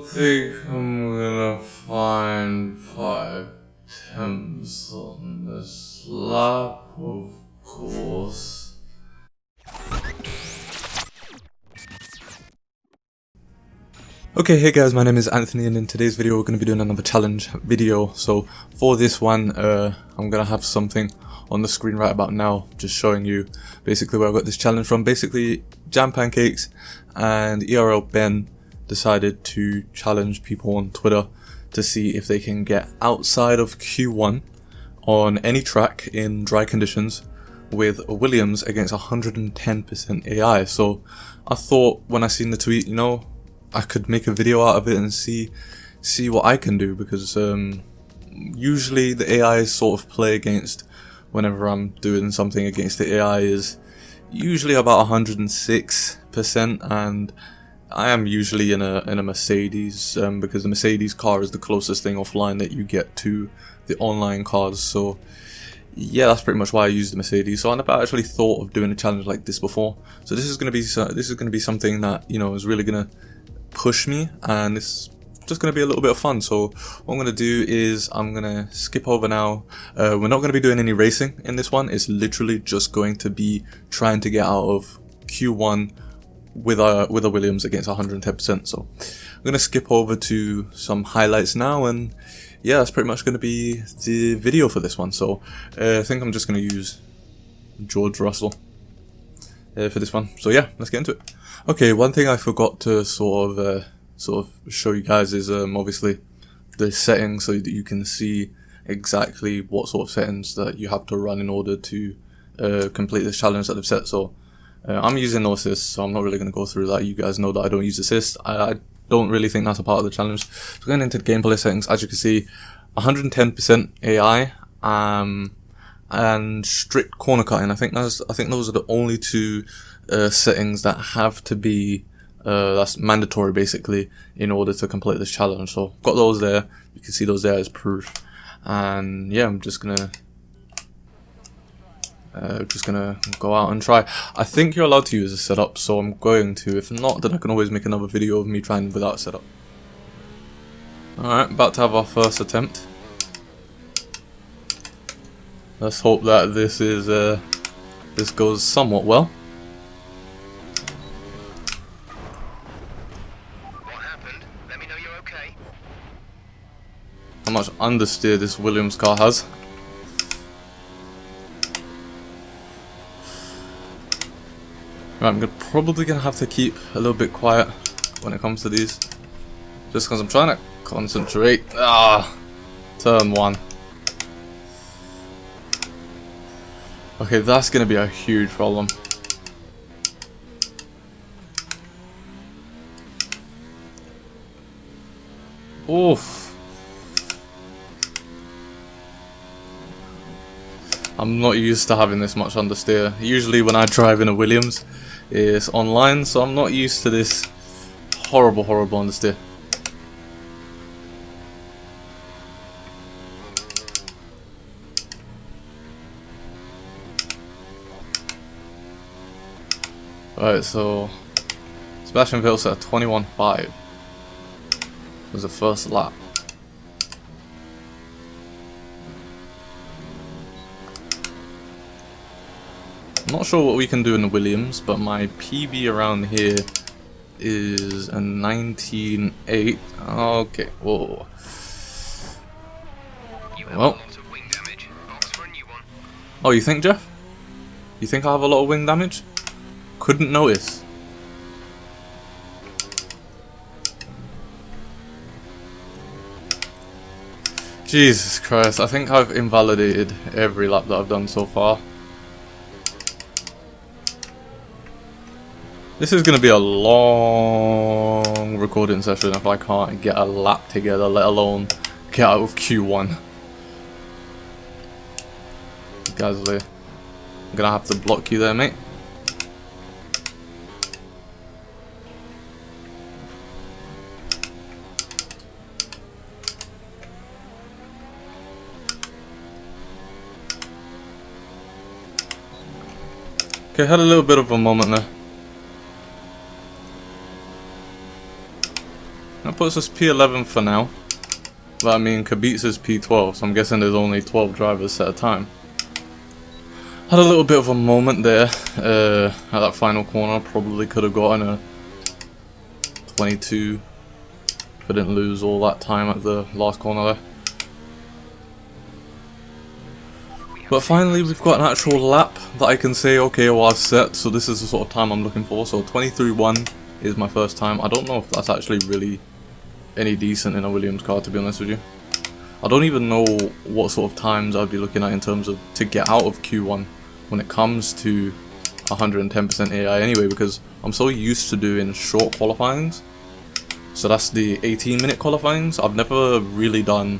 think I'm gonna find 5 attempts on this lap, of course. Okay, hey guys, my name is Anthony, and in today's video we're going to be doing another challenge video. So for this one, I'm going to have something on the screen right about now, just showing you basically where I got this challenge from. Basically, Jam Pancakes and ERL Ben decided to challenge people on Twitter to see if they can get outside of Q1 on any track in dry conditions with Williams against 110% AI. So I thought when I seen the tweet, you know, I could make a video out of it and see what I can do, because usually the AI sort of play against, whenever I'm doing something against the AI, is usually about 106%, and I am usually in a Mercedes, because the Mercedes car is the closest thing offline that you get to the online cars. So yeah, that's pretty much why I use the Mercedes. So I never actually thought of doing a challenge like this before. So this is gonna be something that, you know, is really gonna push me, and it's just going to be a little bit of fun. So what I'm going to do is I'm going to skip over now. We're not going to be doing any racing in this one. It's literally just going to be trying to get out of Q1 with a Williams against 110%. So I'm going to skip over to some highlights now, and yeah, that's pretty much going to be the video for this one. So I think I'm just going to use George Russell for this one. So yeah, let's get into it. Okay, one thing I forgot to sort of show you guys is obviously the settings, so that you can see exactly what sort of settings that you have to run in order to complete this challenge that they've set. So I'm using no assist, so I'm not really going to go through that. You guys know that I don't use assist. I don't really think that's a part of the challenge. So going into the gameplay settings, as you can see, 110% AI and strict corner cutting. I think those are the only two settings that have to be that's mandatory basically in order to complete this challenge. So got those there. You can see those there as proof. And yeah, I'm just gonna go out and try. I think you're allowed to use a setup, so I'm going to. If not, then I can always make another video of me trying without a setup. Alright, about to have our first attempt. Let's hope that this goes somewhat well. How much understeer this Williams car has. Right, I'm probably gonna have to keep a little bit quiet when it comes to these, just because I'm trying to concentrate. Turn 1. Okay, that's gonna be a huge problem. Oof. I'm not used to having this much understeer. Usually when I drive in a Williams, it's online, so I'm not used to this horrible understeer. Right, so Sebastian Vettel at 21.5 was the first lap. I'm not sure what we can do in the Williams, but my PB around here is a 19.8. Okay, whoa. Well. Oh, you think, Jeff? You think I have a lot of wing damage? Couldn't notice. Jesus Christ, I think I've invalidated every lap that I've done so far. This is going to be a long recording session if I can't get a lap together, let alone get out of Q1. Gasly, I'm going to have to block you there, mate. Okay, had a little bit of a moment there. That puts us P11 for now. But I mean, Kibitza's P12, so I'm guessing there's only 12 drivers set a time. Had a little bit of a moment there at that final corner. Probably could have gotten a 22 if I didn't lose all that time at the last corner there. But finally we've got an actual lap that I can say, okay, well I've set, so this is the sort of time I'm looking for. So 23.1 is my first time. I don't know if that's actually really any decent in a Williams car, to be honest with you. I don't even know what sort of times I'd be looking at in terms of to get out of Q1 when it comes to 110% AI anyway, because I'm so used to doing short qualifyings. So that's the 18-minute qualifyings. I've never really done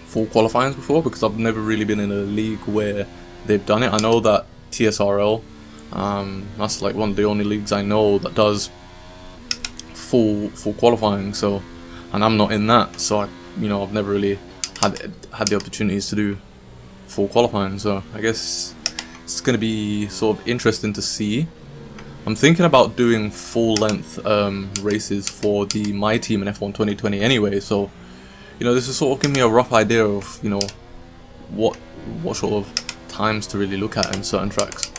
full qualifyings before because I've never really been in a league where they've done it. I know that TSRL, that's like one of the only leagues I know that does full qualifying. So, and I'm not in that, so I've never really had the opportunities to do full qualifying. So I guess it's going to be sort of interesting to see. I'm thinking about doing full length races for my team in F1 2020 anyway. So this is sort of giving me a rough idea of what sort of times to really look at in certain tracks.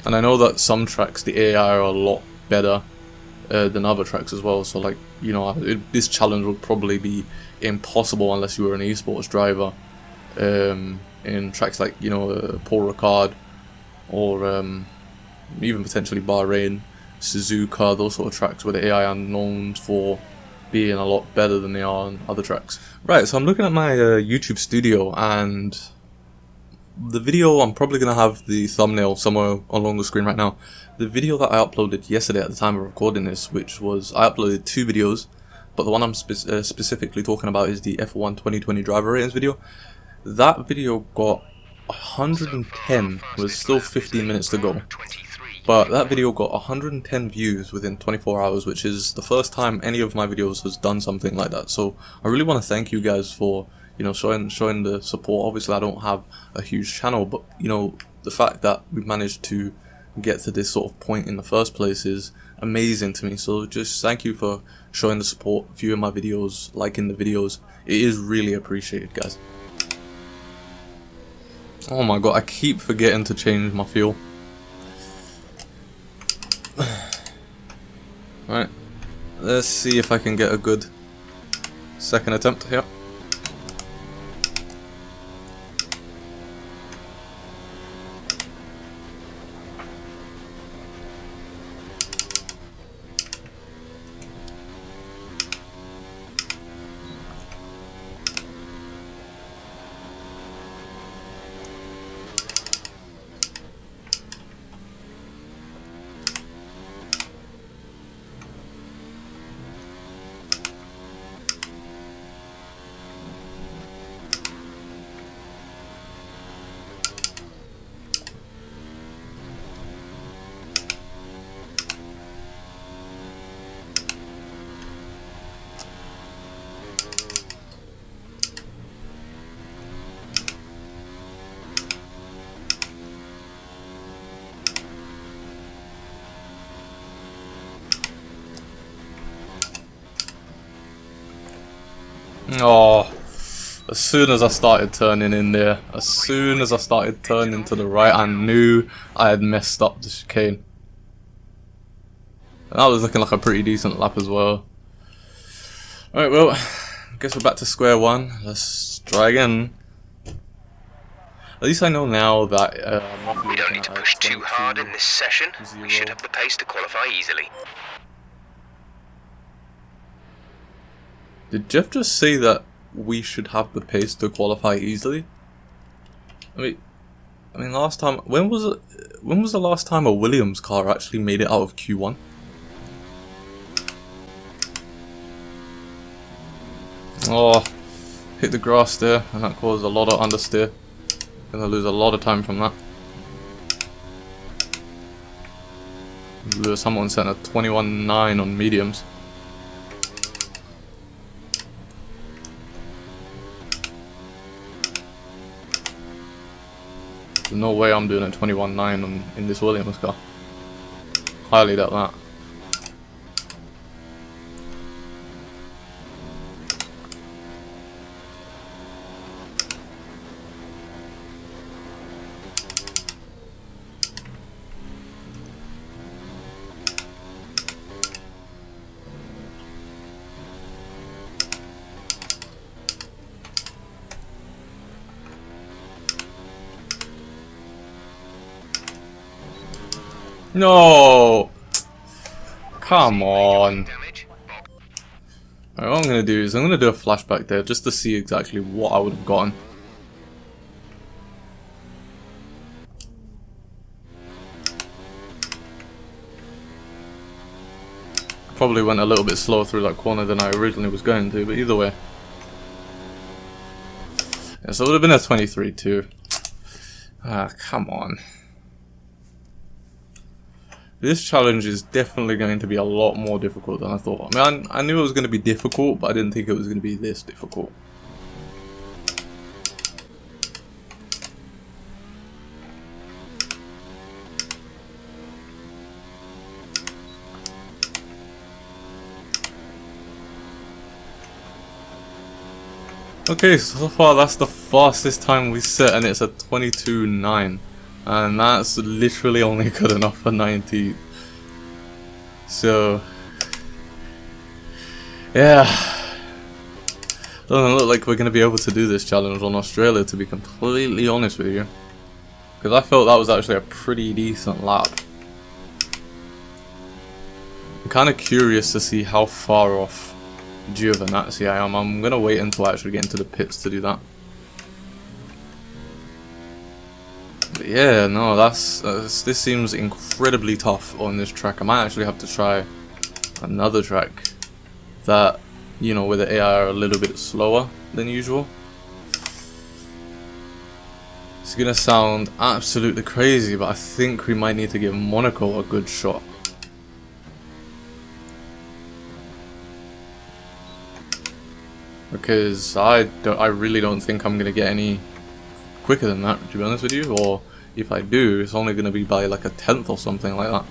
And I know that some tracks the AI are a lot better than other tracks as well. So like this challenge would probably be impossible unless you were an esports driver in tracks like Paul Ricard or even potentially Bahrain, Suzuka, those sort of tracks where the AI are known for being a lot better than they are on other tracks. Right, so I'm looking at my YouTube studio, and the video, I'm probably going to have the thumbnail somewhere along the screen right now. The video that I uploaded yesterday at the time of recording this, which was, I uploaded 2 videos, but the one I'm specifically talking about is the F1 2020 driver ratings video. That video got 110, with still 15 minutes to go. But that video got 110 views within 24 hours, which is the first time any of my videos has done something like that. So I really want to thank you guys for showing the support. Obviously I don't have a huge channel, but the fact that we've managed to get to this sort of point in the first place is amazing to me. So just thank you for showing the support, viewing my videos, liking the videos. It is really appreciated, guys. Oh my god, I keep forgetting to change my fuel. Right, let's see if I can get a good second attempt here. Oh, as soon as I started turning in there, as soon as I started turning to the right, I knew I had messed up the chicane. And that was looking like a pretty decent lap as well. Alright, well, I guess we're back to square one. Let's try again. At least I know now that we don't need to push too hard in this session. We should have the pace to qualify easily. Did Jeff just say that we should have the pace to qualify easily? I mean, last time, when was the last time a Williams car actually made it out of Q1? Oh, hit the grass there, and that caused a lot of understeer. Gonna lose a lot of time from that. Lewis Hamilton sent a 21.9 on mediums. There's no way I'm doing a 21.9 in this Williams car. Highly doubt that. No! Come on. Alright, what I'm going to do is I'm going to do a flashback there just to see exactly what I would have gotten. Probably went a little bit slower through that corner than I originally was going to, but either way. Yeah, so it would have been a 23-2. Ah, come on. This challenge is definitely going to be a lot more difficult than I thought. I mean, I knew it was going to be difficult, but I didn't think it was going to be this difficult. Okay, so far that's the fastest time we set, and it's a 22.9. And that's literally only good enough for 19th. So, yeah. Doesn't look like we're going to be able to do this challenge on Australia, to be completely honest with you. Because I felt that was actually a pretty decent lap. I'm kind of curious to see how far off BushiAntz I am. I'm going to wait until I actually get into the pits to do that. But yeah, no, this seems incredibly tough on this track. I might actually have to try another track that, you know, where the AI are a little bit slower than usual. It's gonna sound absolutely crazy, but I think we might need to give Monaco a good shot. Because I really don't think I'm gonna get any quicker than that, to be honest with you, or if I do, it's only going to be by like a 10th or something like that.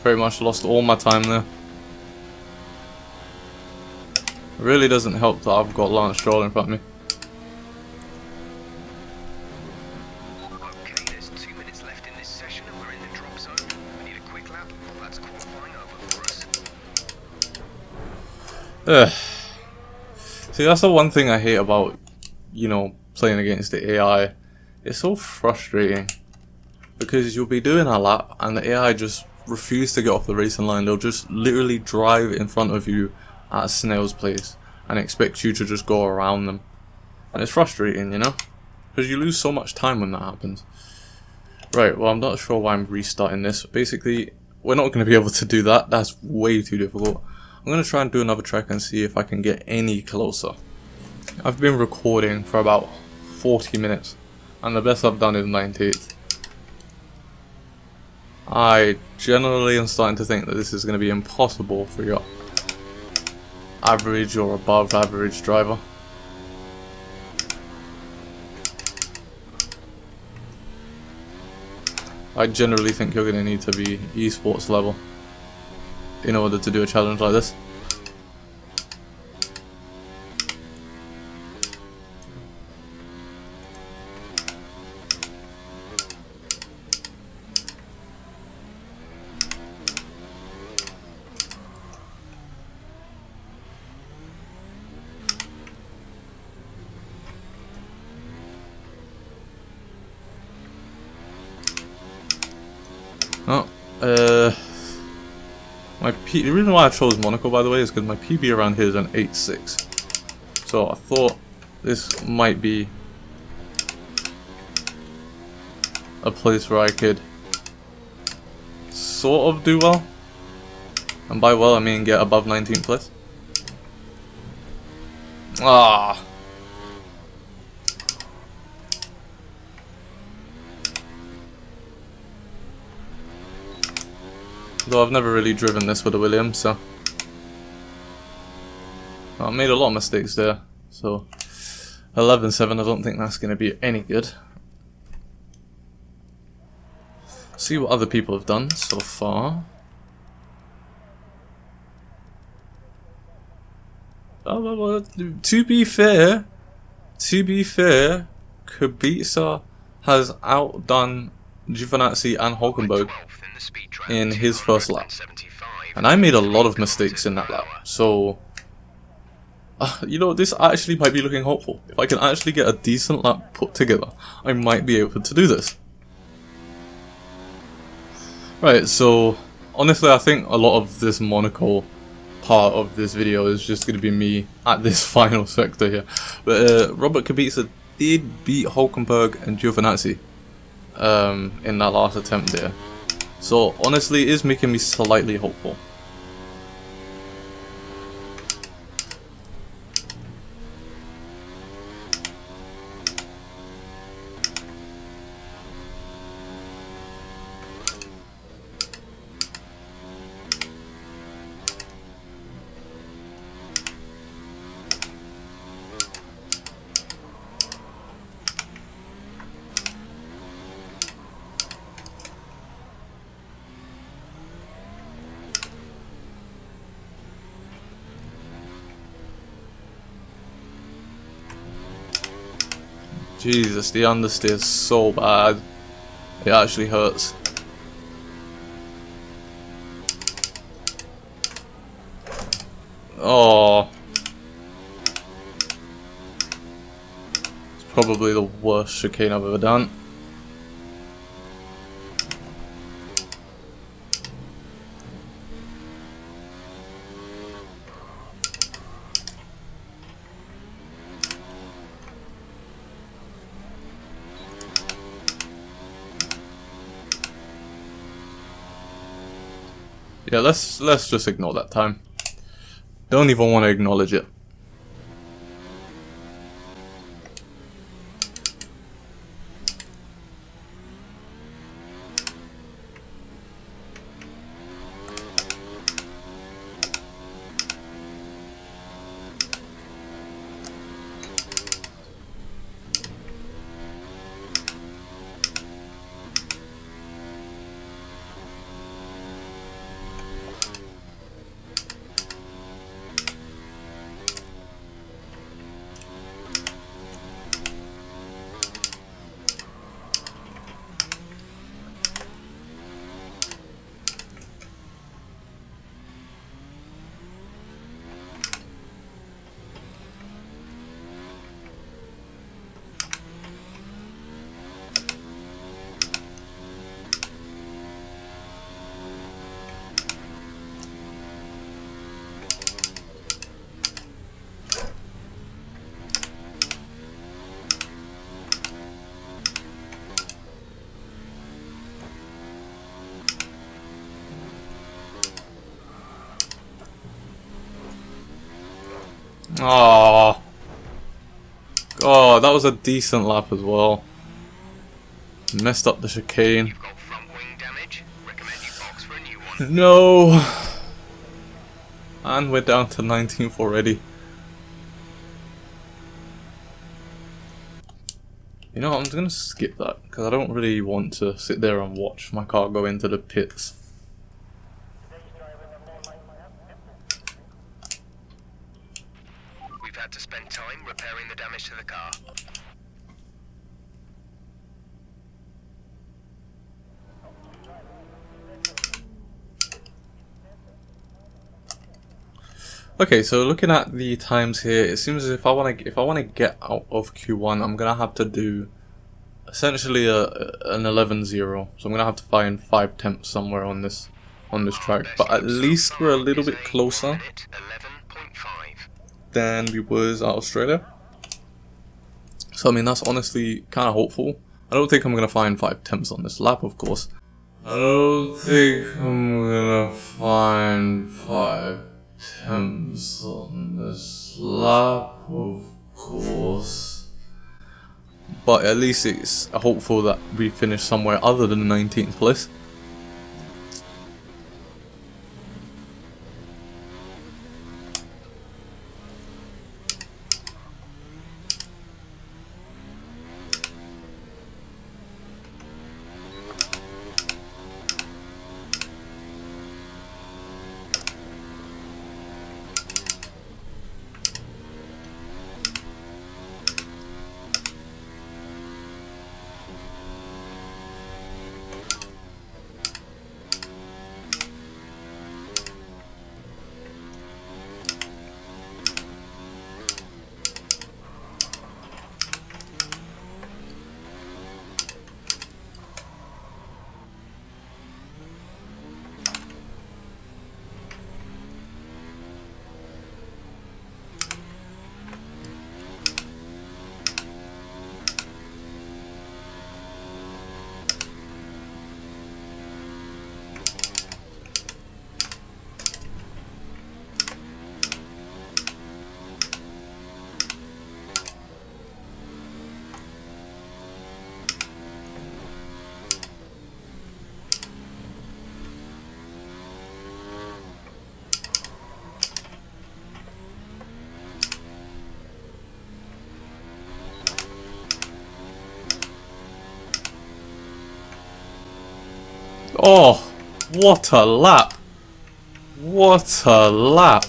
Very much lost all my time there. It really doesn't help that I've got Lance Stroll in front of me. Okay, there's 2 minutes left in this session and we're in the drop zone. We need a quick lap. That's qualifying over for us. See, that's the one thing I hate about, you know, playing against the AI. It's so frustrating. Because you'll be doing a lap and the AI just refuse to get off the racing line. They'll just literally drive in front of you at a snail's pace and expect you to just go around them. And it's frustrating, you know? Because you lose so much time when that happens. Right, well, I'm not sure why I'm restarting this. Basically, we're not going to be able to do that. That's way too difficult. I'm going to try and do another track and see if I can get any closer. I've been recording for about 40 minutes. And the best I've done is 98th. I generally am starting to think that this is going to be impossible for your average or above average driver. I generally think you're going to need to be esports level in order to do a challenge like this. Oh, the reason why I chose Monaco, by the way, is because my PB around here is an 8.6. So I thought this might be a place where I could sort of do well. And by well I mean get above 19th place. Ah. Though I've never really driven this with a Williams, so I made a lot of mistakes there. So 11.7, I don't think that's going to be any good. See what other people have done so far. Oh, to be fair, Kubica has outdone Giovinazzi and Hulkenberg in his first lap, and I made a lot of mistakes in that lap. So, you know, this actually might be looking hopeful. If I can actually get a decent lap put together, I might be able to do this. Right, so honestly, I think a lot of this Monaco part of this video is just going to be me at this final sector here. But Robert Kubica did beat Hulkenberg and Giovinazzi in that last attempt there. So honestly, it is making me slightly hopeful. Jesus, the understeer is so bad. It actually hurts. Oh. It's probably the worst chicane I've ever done. Yeah, let's just ignore that time. Don't even want to acknowledge it. Oh, God, that was a decent lap as well. Messed up the chicane. You've got front wing damage. Recommend you box for a new one. No. And we're down to 19th already. You know what, I'm just gonna skip that because I don't really want to sit there and watch my car go into the pits. We've had to spend time repairing the damage to the car. Okay, so looking at the times here, it seems as if I want to get out of Q1, I'm gonna have to do essentially an 11-0. So I'm gonna have to find 5 temps somewhere on this track. But at least we're a little bit closer than we was at Australia. So I mean, that's honestly kind of hopeful. I don't think I'm gonna find 5 temps on this lap, of course. I don't think I'm gonna find 5 attempts on this lap, of course. But at least it's hopeful that we finish somewhere other than the 19th place. Oh, what a lap! What a lap!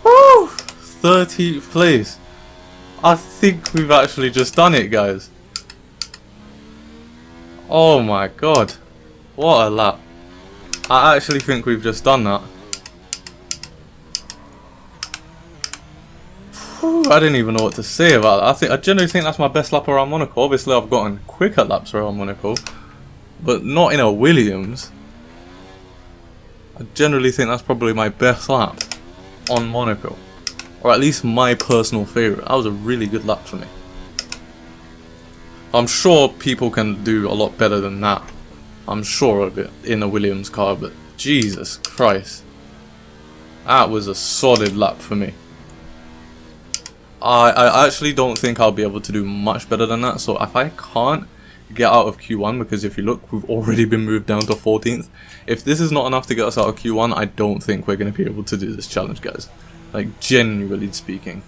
Woo! 30th place. I think we've actually just done it, guys. Oh my god. What a lap. I actually think we've just done that. Whew, I didn't even know what to say about that. I generally think that's my best lap around Monaco. Obviously I've gotten quicker laps around Monaco, but not in a Williams. I generally think that's probably my best lap on Monaco. Or at least my personal favourite. That was a really good lap for me. I'm sure people can do a lot better than that. I'm sure of it in a Williams car, but Jesus Christ. That was a solid lap for me. I actually don't think I'll be able to do much better than that, so if I can't get out of Q1, because if you look, we've already been moved down to 14th. If this is not enough to get us out of Q1, I don't think we're going to be able to do this challenge, guys. Like, genuinely speaking.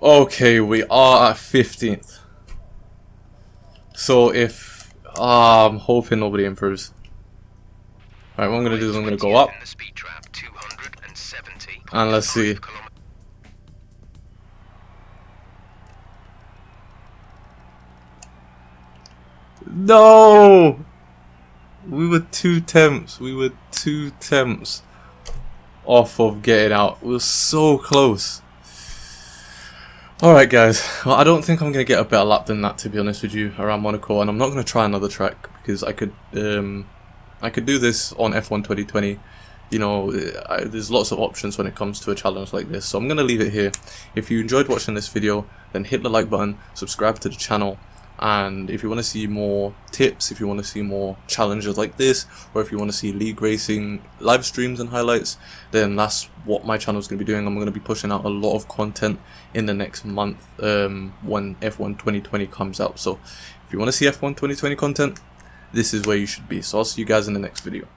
Okay, we are at 15th. So if... I'm hoping nobody improves. Alright, what I'm going to do is I'm going to go up. And let's see. No! We were 2 attempts. We were 2 attempts off of getting out. We were so close. Alright guys, well, I don't think I'm going to get a better lap than that, to be honest with you, around Monaco, and I'm not going to try another track, because I could do this on F1 2020. You know, there's lots of options when it comes to a challenge like this, so I'm going to leave it here. If you enjoyed watching this video, then hit the like button, subscribe to the channel, and if you want to see more tips, if you want to see more challenges like this, or if you want to see league racing live streams and highlights, then that's what my channel is going to be doing. I'm going to be pushing out a lot of content in the next month when F1 2020 comes out. So if you want to see F1 2020 content, this is where you should be. So I'll see you guys in the next video.